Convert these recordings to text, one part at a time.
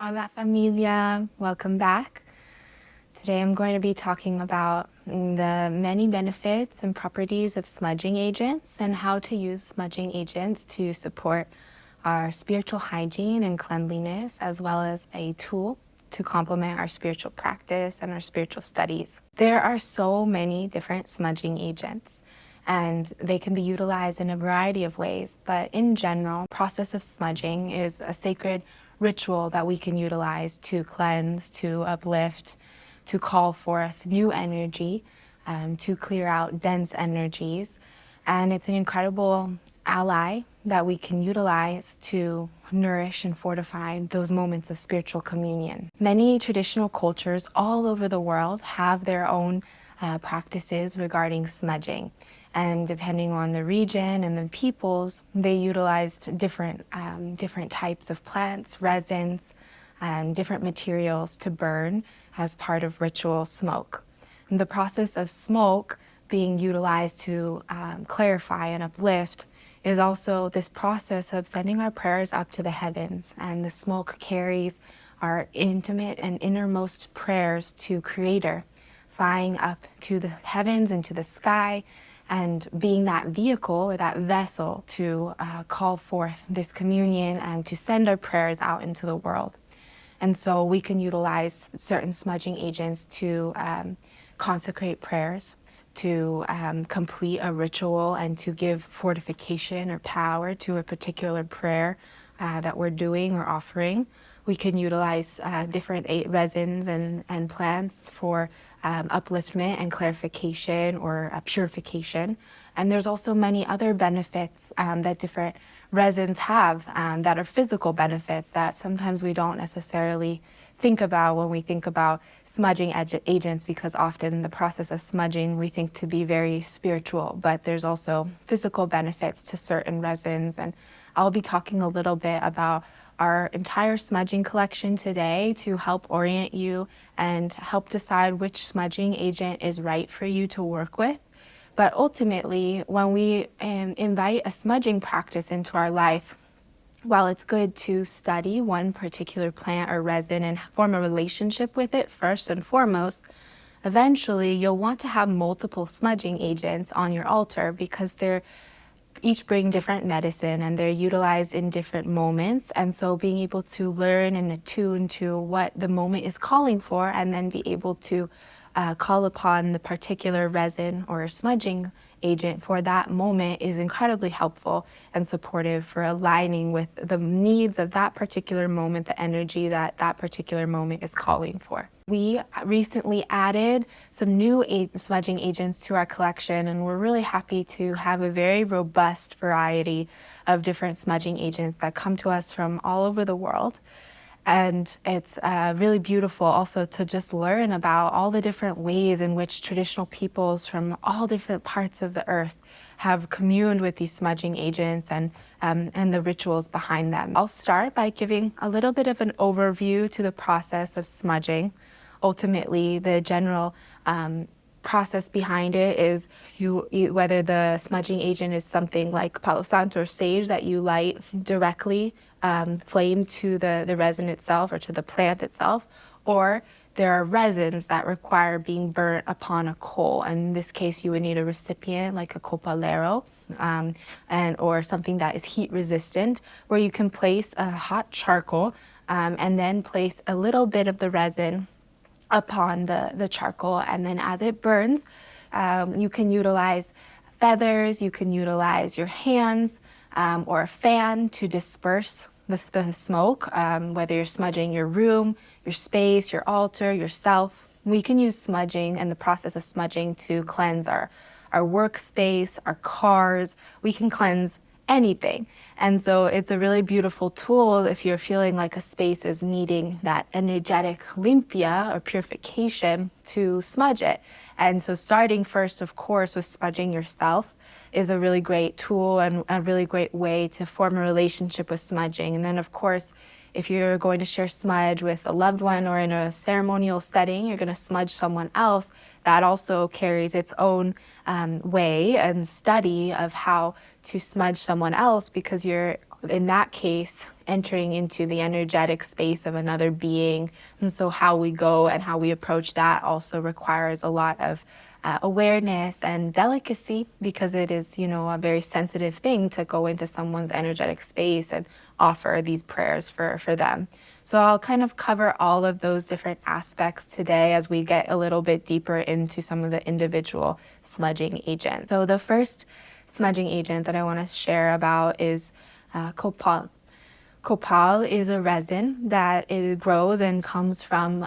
Hola familia, welcome back. Today I'm going to be talking about the many benefits and properties of smudging agents and how to use smudging agents to support our spiritual hygiene and cleanliness, as well as a tool to complement our spiritual practice and our spiritual studies. There are so many different smudging agents, and they can be utilized in a variety of ways, but in general, the process of smudging is a sacred ritual that we can utilize to cleanse, to uplift, to call forth new energy, to clear out dense energies. And it's an incredible ally that we can utilize to nourish and fortify those moments of spiritual communion. Many traditional cultures all over the world have their own practices regarding smudging. And depending on the region and the peoples, they utilized different types of plants, resins, and different materials to burn as part of ritual smoke. And the process of smoke being utilized to clarify and uplift is also this process of sending our prayers up to the heavens. And the smoke carries our intimate and innermost prayers to Creator, flying up to the heavens and to the sky, and being that vehicle or that vessel to call forth this communion and to send our prayers out into the world. And so we can utilize certain smudging agents to consecrate prayers, to complete a ritual, and to give fortification or power to a particular prayer that we're doing or offering. We can utilize different resins and plants for upliftment and clarification or purification. And there's also many other benefits that different resins have that are physical benefits that sometimes we don't necessarily think about when we think about smudging agents, because often the process of smudging we think to be very spiritual, but there's also physical benefits to certain resins. And I'll be talking a little bit about our entire smudging collection today to help orient you and help decide which smudging agent is right for you to work with. But ultimately, when we invite a smudging practice into our life, while it's good to study one particular plant or resin and form a relationship with it first and foremost, eventually you'll want to have multiple smudging agents on your altar because they're each bring different medicine and they're utilized in different moments. And so being able to learn and attune to what the moment is calling for, and then be able to call upon the particular resin or smudging agent for that moment is incredibly helpful and supportive for aligning with the needs of that particular moment, the energy that that particular moment is calling for. We recently added some new smudging agents to our collection, and we're really happy to have a very robust variety of different smudging agents that come to us from all over the world. And it's really beautiful also to just learn about all the different ways in which traditional peoples from all different parts of the earth have communed with these smudging agents and the rituals behind them. I'll start by giving a little bit of an overview to the process of smudging. Ultimately, the general process behind it is whether the smudging agent is something like palo Santo or sage that you light directly flame to the resin itself or to the plant itself, or there are resins that require being burnt upon a coal. And in this case, you would need a recipient like a copalero, and or something that is heat resistant, where you can place a hot charcoal and then place a little bit of the resin upon the charcoal. And then as it burns, you can utilize feathers, you can utilize your hands or a fan to disperse the smoke, whether you're smudging your room, your space, your altar, yourself. We can use smudging and the process of smudging to cleanse our workspace, our cars. We can cleanse anything. And so it's a really beautiful tool if you're feeling like a space is needing that energetic limpia or purification to smudge it. And so starting first, of course, with smudging yourself is a really great tool and a really great way to form a relationship with smudging. And then, of course, if you're going to share smudge with a loved one or in a ceremonial setting, you're going to smudge someone else, that also carries its own way and study of how to smudge someone else, because you're, in that case, entering into the energetic space of another being. And so how we go and how we approach that also requires a lot of awareness and delicacy, because it is, a very sensitive thing to go into someone's energetic space and offer these prayers for them. So I'll kind of cover all of those different aspects today as we get a little bit deeper into some of the individual smudging agents. So the first smudging agent that I want to share about is Copal. Copal is a resin that it grows and comes from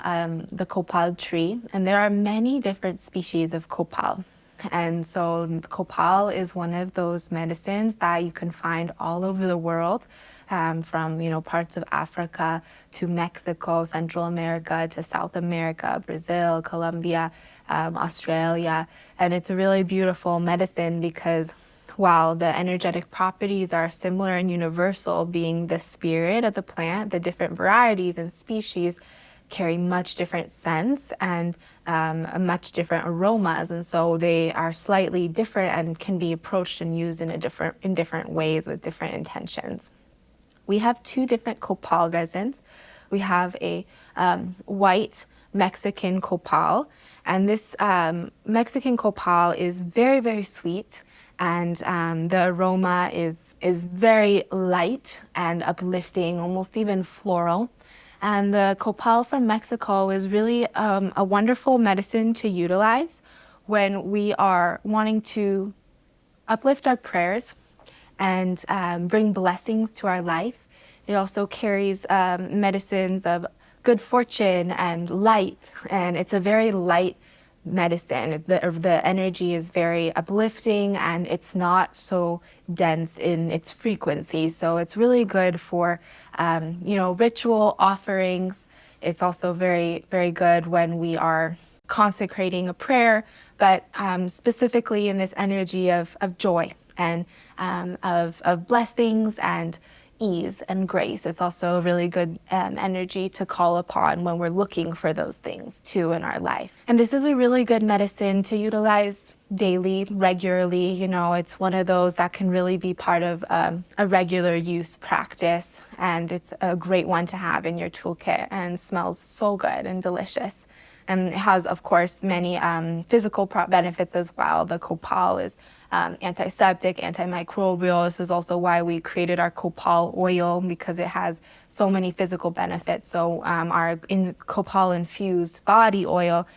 the Copal tree. And there are many different species of Copal. And so Copal is one of those medicines that you can find all over the world, from parts of Africa to Mexico, Central America to South America, Brazil, Colombia, Australia. And it's a really beautiful medicine because while the energetic properties are similar and universal, being the spirit of the plant, the different varieties and species carry much different scents and much different aromas, and so they are slightly different and can be approached and used in different ways with different intentions. We have two different copal resins. We have a white Mexican copal, and this Mexican copal is very, very sweet, and the aroma is very light and uplifting, almost even floral. And the copal from Mexico is really a wonderful medicine to utilize when we are wanting to uplift our prayers and bring blessings to our life. It also carries medicines of good fortune and light, and it's a very light medicine. The energy is very uplifting and it's not so dense in its frequency. So it's really good for, ritual offerings. It's also very, very good when we are consecrating a prayer, but specifically in this energy of joy and of blessings and ease and grace. It's also a really good energy to call upon when we're looking for those things too in our life. And this is a really good medicine to utilize daily, regularly. It's one of those that can really be part of a regular use practice, and it's a great one to have in your toolkit and smells so good and delicious. And it has, of course, many physical benefits as well. The copal is antiseptic, antimicrobial. This is also why we created our copal oil, because it has so many physical benefits. So our copal infused body oil,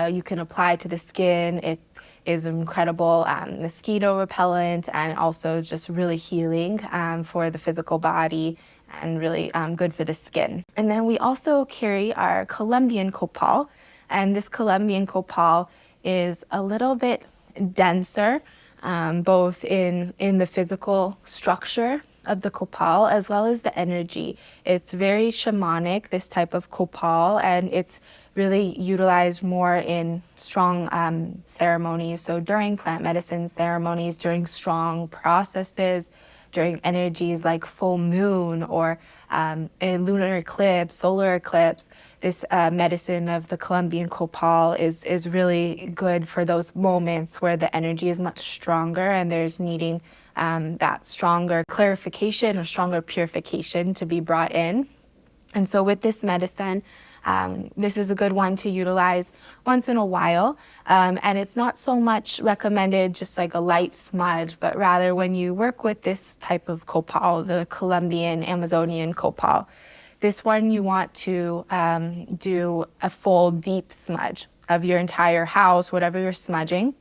you can apply to the skin. It is incredible mosquito repellent, and also just really healing for the physical body, and really good for the skin. And then we also carry our Colombian copal, and this Colombian copal is a little bit denser, both in the physical structure of the copal as well as the energy. It's very shamanic, this type of copal, and it's really utilized more in strong ceremonies. So during plant medicine ceremonies, during strong processes, during energies like full moon or a lunar eclipse, solar eclipse, this medicine of the Colombian copal is really good for those moments where the energy is much stronger and there's needing that stronger clarification or stronger purification to be brought in. And so with this medicine, this is a good one to utilize once in a while. And it's not so much recommended just like a light smudge, but rather when you work with this type of copal, the Colombian Amazonian copal, this one you want to do a full deep smudge of your entire house, whatever you're smudging,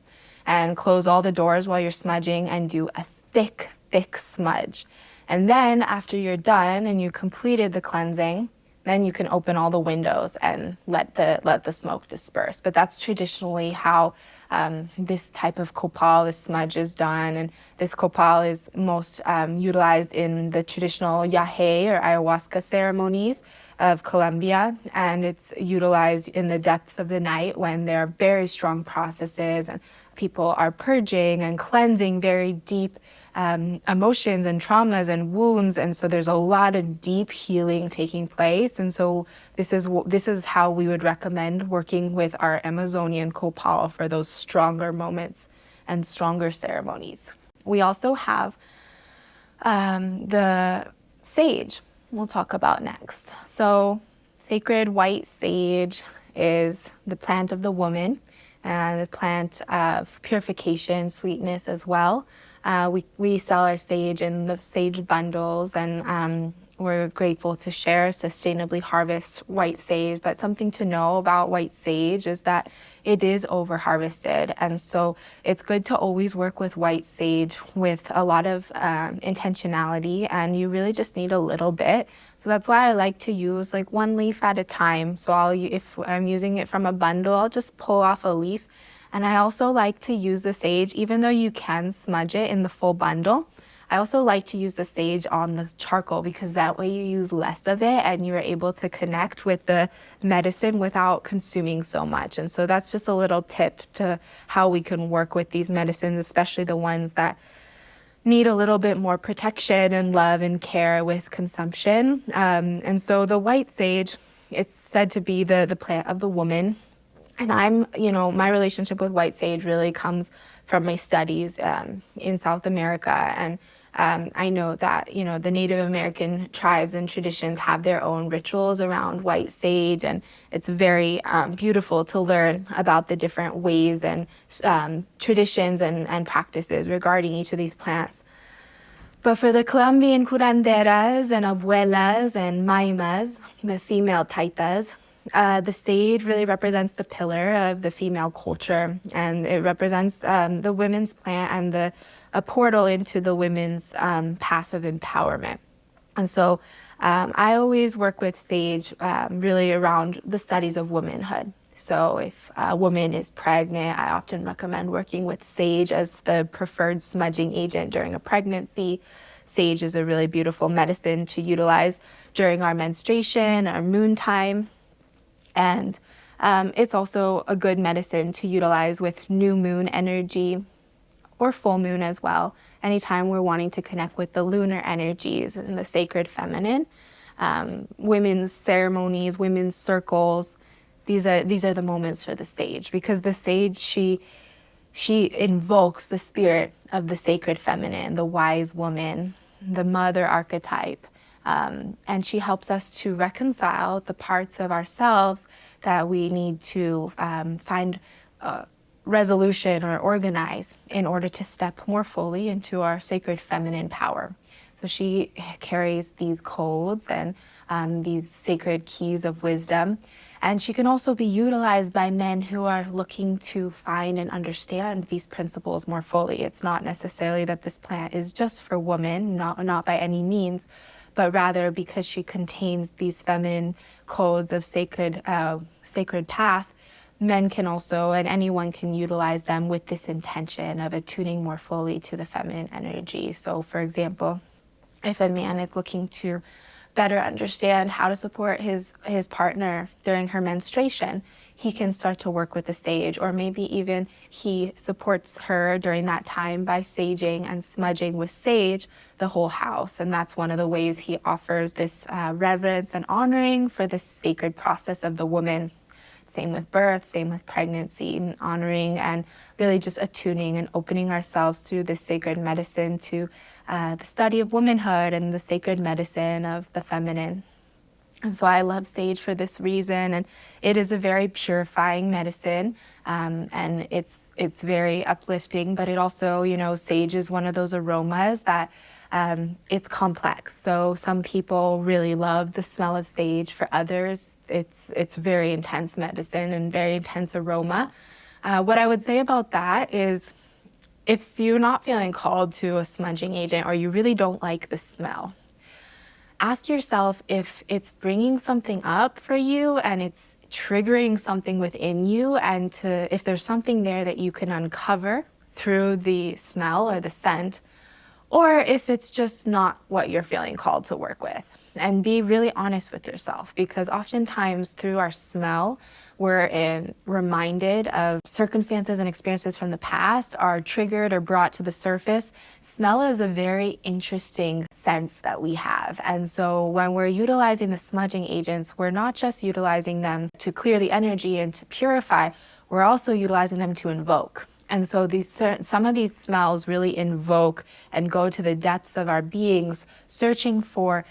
and close all the doors while you're smudging and do a thick, thick smudge. And then after you're done and you completed the cleansing, then you can open all the windows and let the smoke disperse. But that's traditionally how this type of copal, this smudge, is done. And this copal is most utilized in the traditional yahe or ayahuasca ceremonies of Colombia, and it's utilized in the depths of the night when there are very strong processes and people are purging and cleansing very deep emotions and traumas and wounds, and so there's a lot of deep healing taking place. And so this is how we would recommend working with our Amazonian copal for those stronger moments and stronger ceremonies. We also have the sage. we'll talk about next. So sacred white sage is the plant of the woman and the plant of purification, sweetness as well. We sell our sage in the sage bundles, and we're grateful to share sustainably harvest white sage. But something to know about white sage is that it is over harvested. And so it's good to always work with white sage with a lot of intentionality, and you really just need a little bit. So that's why I like to use like one leaf at a time. So if I'm using it from a bundle, I'll just pull off a leaf. And I also like to use the sage, even though you can smudge it in the full bundle. I also like to use the sage on the charcoal because that way you use less of it and you're able to connect with the medicine without consuming so much. And so that's just a little tip to how we can work with these medicines, especially the ones that need a little bit more protection and love and care with consumption. And so the white sage, it's said to be the plant of the woman. And my relationship with white sage really comes from my studies in South America. And I know that, the Native American tribes and traditions have their own rituals around white sage. And it's very beautiful to learn about the different ways and traditions and practices regarding each of these plants. But for the Colombian curanderas and abuelas and maimas, the female taitas, the sage really represents the pillar of the female culture, and it represents the women's plant and a portal into the women's path of empowerment. And so I always work with sage really around the studies of womanhood. So if a woman is pregnant, I often recommend working with sage as the preferred smudging agent during a pregnancy. Sage is a really beautiful medicine to utilize during our menstruation, our moon time. And it's also a good medicine to utilize with new moon energy or full moon as well. Anytime we're wanting to connect with the lunar energies and the sacred feminine, women's ceremonies, women's circles, these are the moments for the sage, because the sage, she invokes the spirit of the sacred feminine, the wise woman, the mother archetype. And she helps us to reconcile the parts of ourselves that we need to find resolution or organize in order to step more fully into our sacred feminine power. So she carries these codes and these sacred keys of wisdom. And she can also be utilized by men who are looking to find and understand these principles more fully. It's not necessarily that this plant is just for women, not by any means, but rather because she contains these feminine codes of sacred path, men can also, and anyone can utilize them with this intention of attuning more fully to the feminine energy. So for example, if a man is looking to better understand how to support his partner during her menstruation, he can start to work with the sage, or maybe even he supports her during that time by saging and smudging with sage the whole house. And that's one of the ways he offers this reverence and honoring for the sacred process of the woman. Same with birth, same with pregnancy, and honoring and really just attuning and opening ourselves through this sacred medicine to the study of womanhood and the sacred medicine of the feminine. And so I love sage for this reason, and it is a very purifying medicine, and it's very uplifting, but it also, sage is one of those aromas that it's complex. So some people really love the smell of sage. For others, it's very intense medicine and very intense aroma. What I would say about that is, if you're not feeling called to a smudging agent or you really don't like the smell, ask yourself if it's bringing something up for you and it's triggering something within you, and if there's something there that you can uncover through the smell or the scent, or if it's just not what you're feeling called to work with. And be really honest with yourself, because oftentimes through our smell, we're reminded of circumstances and experiences from the past are triggered or brought to the surface. Smell is a very interesting sense that we have. And so when we're utilizing the smudging agents, we're not just utilizing them to clear the energy and to purify, we're also utilizing them to invoke. And so some of these smells really invoke and go to the depths of our beings, searching for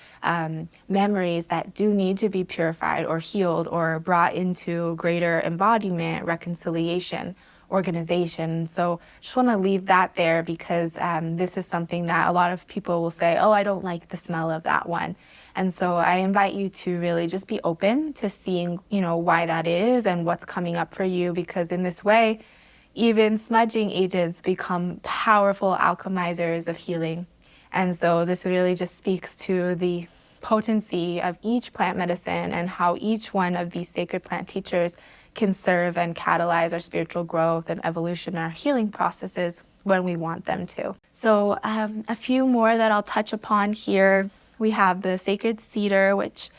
memories that do need to be purified or healed or brought into greater embodiment, reconciliation, organization. So just want to leave that there because this is something that a lot of people will say, oh, I don't like the smell of that one. And so I invite you to really just be open to seeing, why that is and what's coming up for you, because in this way, even smudging agents become powerful alchemizers of healing. And so this really just speaks to the potency of each plant medicine and how each one of these sacred plant teachers can serve and catalyze our spiritual growth and evolution, our healing processes when we want them to. So a few more that I'll touch upon here. We have the sacred cedar, which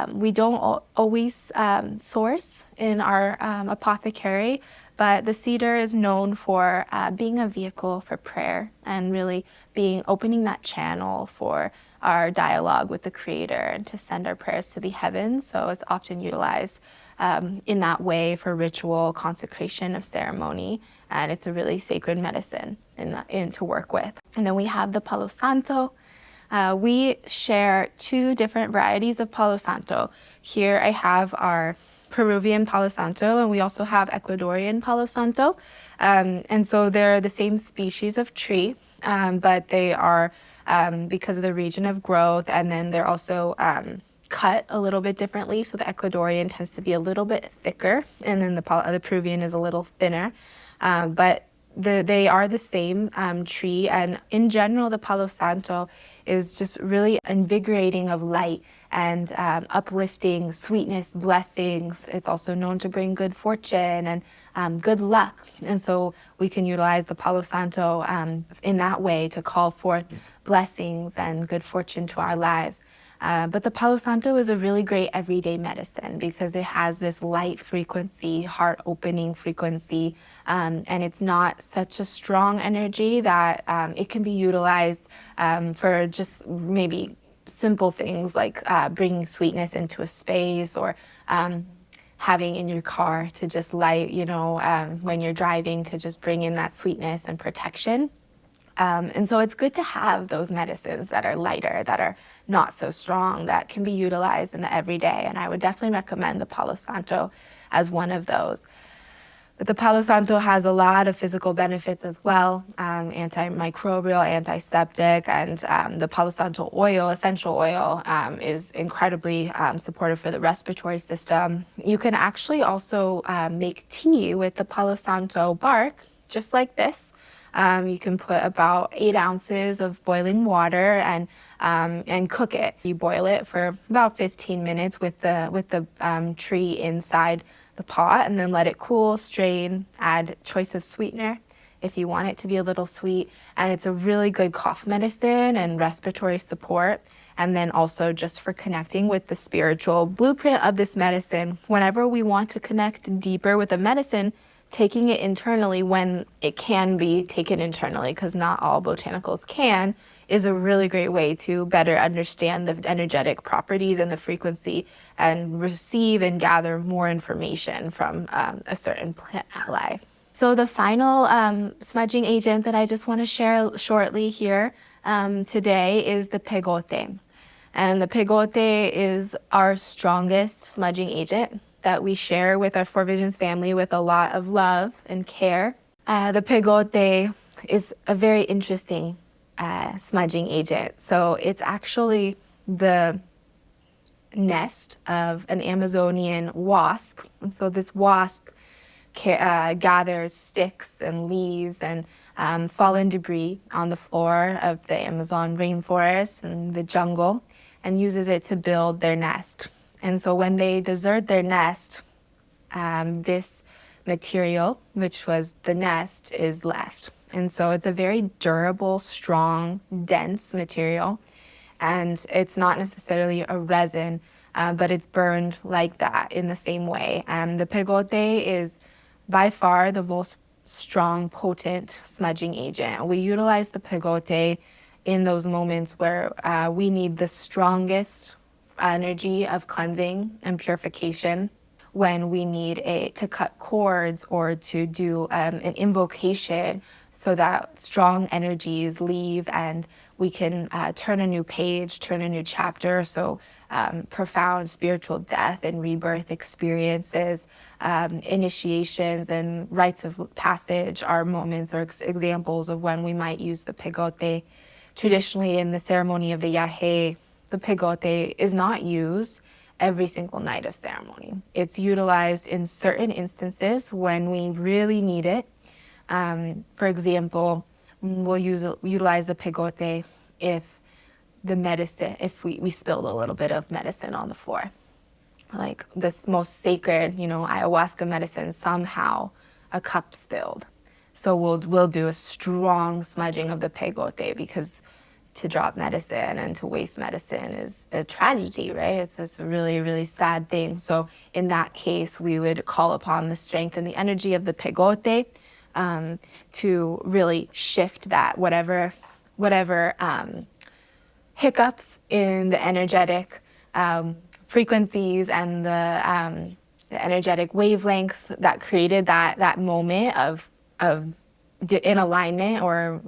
we don't always source in our apothecary, but the cedar is known for being a vehicle for prayer and really opening that channel for our dialogue with the Creator and to send our prayers to the heavens. So it's often utilized in that way for ritual consecration of ceremony, and it's a really sacred medicine to work with. And then we have the Palo Santo. We share 2 different varieties of Palo Santo. Here I have our Peruvian Palo Santo, and we also have Ecuadorian Palo Santo. And so they're the same species of tree, but they are, because of the region of growth, and then they're also cut a little bit differently. So the Ecuadorian tends to be a little bit thicker, and then the Peruvian is a little thinner. But they are the same tree, and in general, the Palo Santo is just really invigorating of light and uplifting, sweetness, blessings. It's also known to bring good fortune and good luck. And so we can utilize the Palo Santo in that way to call forth blessings and good fortune to our lives. But the Palo Santo is a really great everyday medicine because it has this light frequency, heart-opening frequency, and it's not such a strong energy that it can be utilized for just maybe simple things like bringing sweetness into a space or having in your car to just light, when you're driving to just bring in that sweetness and protection. And so it's good to have those medicines that are lighter, that are not so strong, that can be utilized in the everyday. And I would definitely recommend the Palo Santo as one of those. But the Palo Santo has a lot of physical benefits as well, antimicrobial, antiseptic, and the Palo Santo oil, essential oil, is incredibly supportive for the respiratory system. You can actually also make tea with the Palo Santo bark, just like this. You can put about 8 ounces of boiling water and cook it. You boil it for about 15 minutes with the tree inside the pot, and then let it cool, strain, add choice of sweetener if you want it to be a little sweet. And it's a really good cough medicine and respiratory support. And then also just for connecting with the spiritual blueprint of this medicine. Whenever we want to connect deeper with a medicine, taking it internally when it can be taken internally, because not all botanicals can, is a really great way to better understand the energetic properties and the frequency and receive and gather more information from a certain plant ally. So the final smudging agent that I just want to share shortly here today is the Pegote. And the Pegote is our strongest smudging agent that we share with our Four Visions family with a lot of love and care. The Pegote is a very interesting smudging agent. So it's actually the nest of an Amazonian wasp. And so this wasp gathers sticks and leaves and fallen debris on the floor of the Amazon rainforest and the jungle and uses it to build their nest. And so when they desert their nest, this material, which was the nest, is left. And so it's a very durable, strong, dense material. And it's not necessarily a resin, but it's burned like that in the same way. And the Pegote is by far the most strong, potent smudging agent. We utilize the Pegote in those moments where we need the strongest energy of cleansing and purification. when we need to cut cords or to do an invocation so that strong energies leave and we can turn a new page, turn a new chapter. So profound spiritual death and rebirth experiences, initiations and rites of passage are moments or examples of when we might use the pegote. Traditionally, in the ceremony of the yahe, the pegote is not used every single night of ceremony. It's utilized in certain instances when we really need it. For example, we'll utilize the pegote if we spilled a little bit of medicine on the floor. Like this most sacred, ayahuasca medicine, somehow a cup spilled. So we'll do a strong smudging of the pegote, because to drop medicine and to waste medicine is a tragedy, right? It's a really, really sad thing. So in that case, we would call upon the strength and the energy of the pegote to really shift that whatever hiccups in the energetic frequencies and the energetic wavelengths that created that moment of in alignment or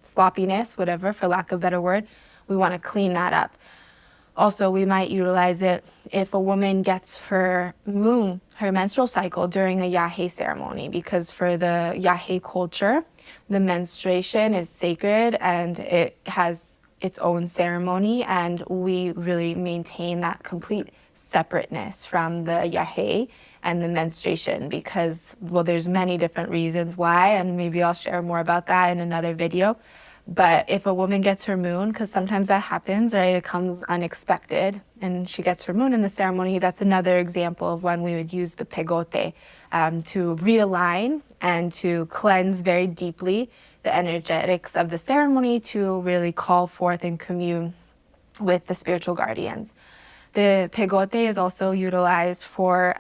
sloppiness, whatever, for lack of a better word. We want to clean that up. Also, we might utilize it if a woman gets her menstrual cycle during a yahe ceremony, because for the yahe culture, the menstruation is sacred and it has its own ceremony, and we really maintain that complete separateness from the yahe and the menstruation, because, well, there's many different reasons why, and maybe I'll share more about that in another video. But if a woman gets her moon, because sometimes that happens, right? It comes unexpected, and she gets her moon in the ceremony, that's another example of when we would use the pegote to realign and to cleanse very deeply the energetics of the ceremony, to really call forth and commune with the spiritual guardians. The pegote is also utilized for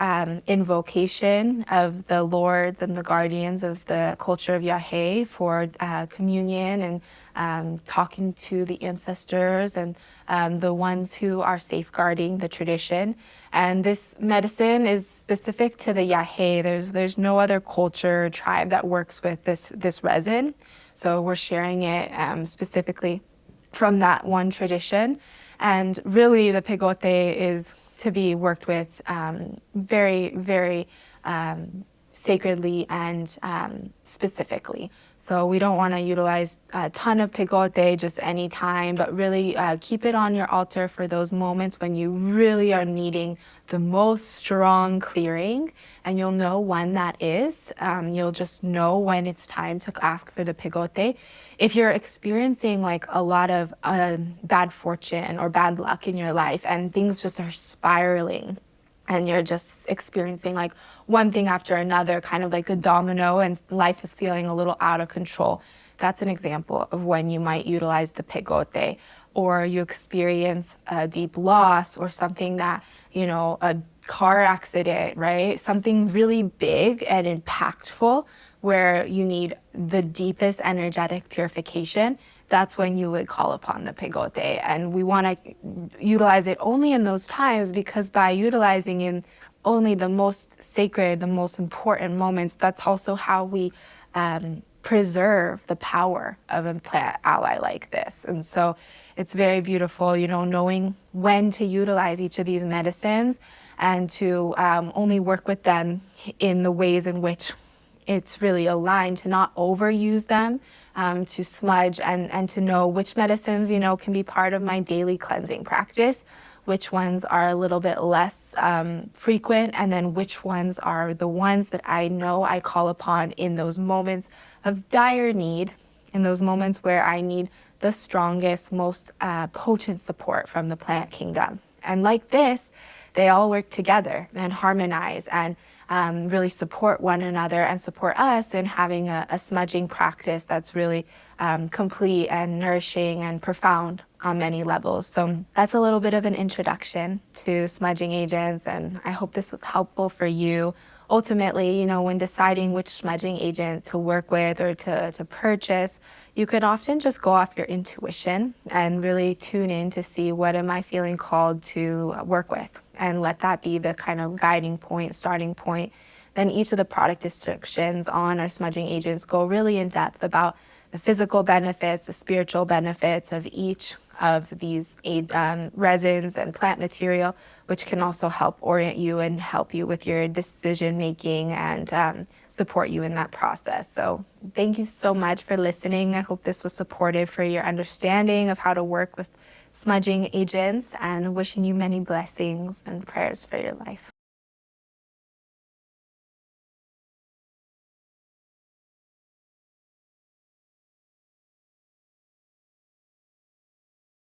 invocation of the lords and the guardians of the culture of yahe, for communion and talking to the ancestors and the ones who are safeguarding the tradition. And this medicine is specific to the yahe. There's no other culture or tribe that works with this resin. So we're sharing it specifically from that one tradition. And really, the pegote is to be worked with very, very sacredly and specifically. So we don't want to utilize a ton of pegote just any time, but really keep it on your altar for those moments when you really are needing the most strong clearing, and you'll know when that is. You'll just know when it's time to ask for the pegote. If you're experiencing like a lot of bad fortune or bad luck in your life and things just are spiraling, and you're just experiencing like one thing after another, kind of like a domino, and life is feeling a little out of control, that's an example of when you might utilize the pegote. Or you experience a deep loss or something that, a car accident, right? Something really big and impactful where you need the deepest energetic purification. That's when you would call upon the pegote. And we want to utilize it only in those times, because by utilizing in only the most sacred, the most important moments, that's also how we preserve the power of a plant ally like this. And so it's very beautiful, knowing when to utilize each of these medicines and to only work with them in the ways in which it's really aligned, to not overuse them, to smudge and to know which medicines, can be part of my daily cleansing practice, which ones are a little bit less frequent, and then which ones are the ones that I know I call upon in those moments of dire need, in those moments where I need the strongest, most potent support from the plant kingdom. And like this, they all work together and harmonize and really support one another and support us in having a smudging practice that's really complete and nourishing and profound on many levels. So that's a little bit of an introduction to smudging agents, and I hope this was helpful for you. Ultimately, when deciding which smudging agent to work with or to purchase, you could often just go off your intuition and really tune in to see what am I feeling called to work with. and let that be the kind of guiding point, starting point. Then each of the product descriptions on our smudging agents go really in depth about the physical benefits, the spiritual benefits of each of these resins and plant material, which can also help orient you and help you with your decision making and support you in that process. So thank you so much for listening. I hope this was supportive for your understanding of how to work with smudging agents, and wishing you many blessings and prayers for your life.